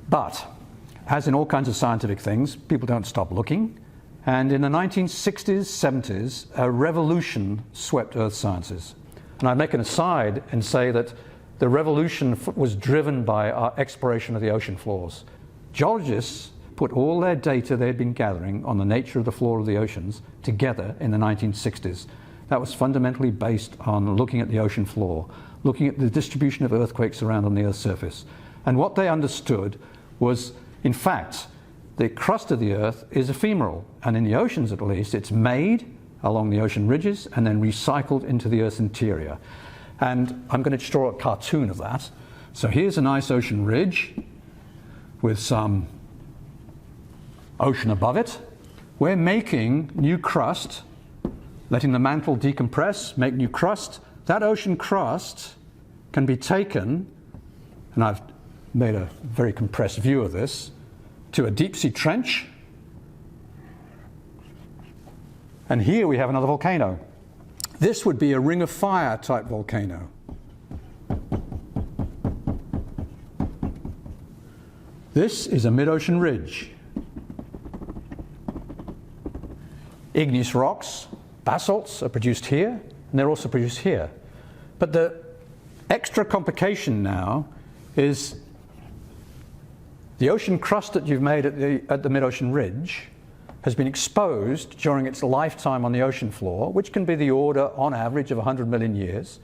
But, as in all kinds of scientific things, people don't stop looking. And in the 1960s, 70s, a revolution swept Earth sciences. And I'd make an aside and say that the revolution was driven by our exploration of the ocean floors. Geologists put all their data they'd been gathering on the nature of the floor of the oceans together in the 1960s. That was fundamentally based on looking at the ocean floor, looking at the distribution of earthquakes around on the Earth's surface. And what they understood was, in fact, the crust of the Earth is ephemeral, and in the oceans at least, it's made along the ocean ridges and then recycled into the Earth's interior. And I'm going to draw a cartoon of that. So here's a nice ocean ridge with some ocean above it. We're making new crust, letting the mantle decompress, make new crust. That ocean crust can be taken, and I've made a very compressed view of this, to a deep sea trench. And here we have another volcano. This would be a ring of fire type volcano. This is a mid-ocean ridge. Igneous rocks, basalts are produced here, and they're also produced here. But the extra complication now is the ocean crust that you've made at the mid-ocean ridge has been exposed during its lifetime on the ocean floor, which can be the order, on average, of 100 million years,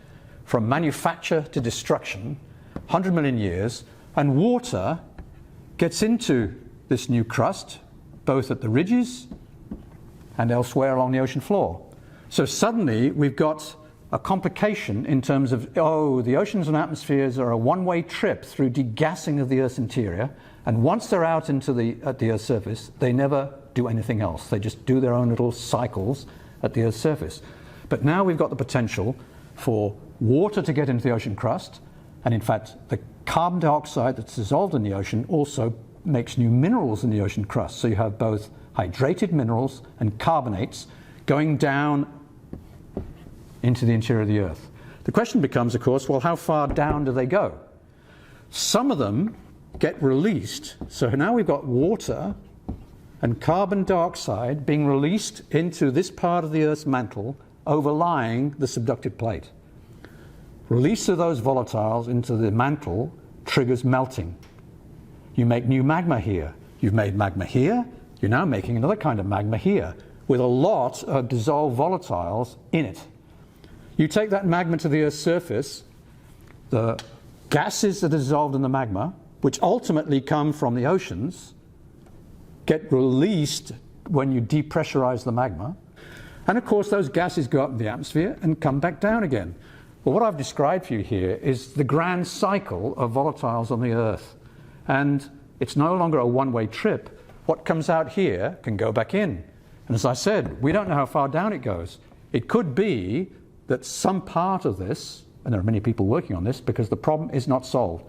from manufacture to destruction, 100 million years, and water gets into this new crust, both at the ridges and elsewhere along the ocean floor. So suddenly we've got a complication in terms of, the oceans and atmospheres are a one-way trip through degassing of the Earth's interior, and once they're out at the Earth's surface, they never do anything else. They just do their own little cycles at the Earth's surface. But now we've got the potential for water to get into the ocean crust, and in fact the carbon dioxide that's dissolved in the ocean also makes new minerals in the ocean crust. So you have both hydrated minerals and carbonates going down into the interior of the Earth. The question becomes, of course, well, how far down do they go? Some of them get released. So now we've got water and carbon dioxide being released into this part of the Earth's mantle overlying the subducted plate. Release of those volatiles into the mantle triggers melting. You make new magma here. You've made magma here. You're now making another kind of magma here with a lot of dissolved volatiles in it. You take that magma to the Earth's surface, the gases that are dissolved in the magma, which ultimately come from the oceans, get released when you depressurize the magma. And of course those gases go up in the atmosphere and come back down again. Well, what I've described for you here is the grand cycle of volatiles on the Earth. And it's no longer a one-way trip. What comes out here can go back in. And as I said, we don't know how far down it goes. It could be that some part of this, and there are many people working on this because the problem is not solved,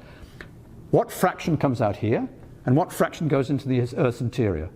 what fraction comes out here and what fraction goes into the Earth's interior?